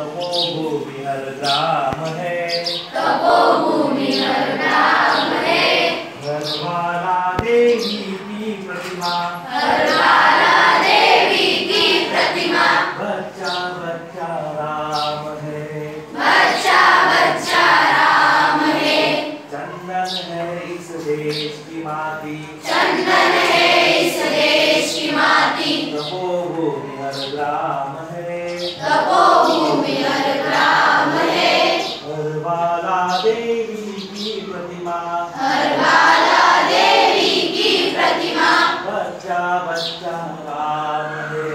तपोभूमि हर ग्राम है, तपोभूमि हर ग्राम है। हरवाला देवी की प्रतिमा, हरवाला देवी की प्रतिमा। बच्चा बच्चा राम है, बच्चा बच्चा राम है। चंदन है इस देश की माटी, चंदन है इस देश की माटी। तपोभूमि हर ग्राम है, तपोभूमि हर ग्राम है। हरवाला देवी की प्रतिमा, हरवाला देवी की प्रतिमा। बच्चा बच्चा राम है,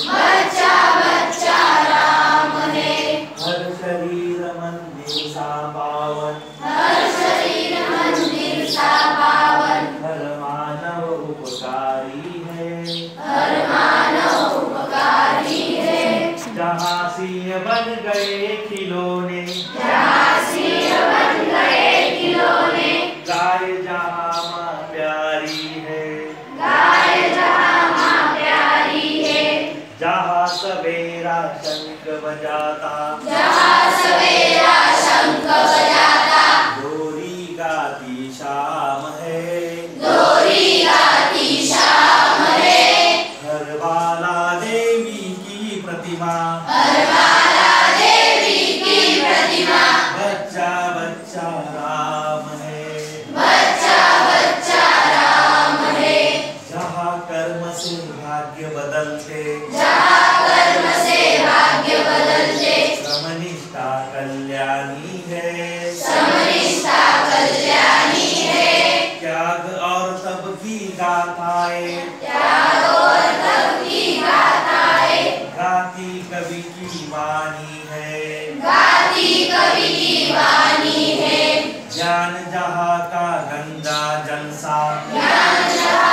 बच्चा बच्चा राम है। हर शरीर मंदिर सा पावन, हर शरीर मंदिर सा पावन। हर मानव उपकारी है, हर मानव उपकारी है। जहाँ सिंह बन गए खिलौने, जहाँ सिंह बन गए खिलौने। गाय जहाँ माँ प्यारी है, गाय जहाँ माँ प्यारी है। जहाँ सवेरा शंख बजाता, जहाँ सवेरा शंख बजाता। लोरी गाती शाम है, लोरी गाती शाम है। हरवाला देवी की प्रतिमा, हरवाला देवी की प्रतिमा। बच्चा बच्चा राम है, बच्चा बच्चा राम है। जहाँ कर्म से भाग्य बदलते, जहाँ कर्म से भाग्य बदलते। श्रमनिष्ठा कल्याणी है, समनिष्ठा कल्याणी है। त्याग और तप की गाथाएं, त्याग और तप की गाथाएं। गाती कवि की वाणी है, गाती कवि की वाणी है। ज्ञान जहाँ का गंगा जल सा, ज्ञान जहाँ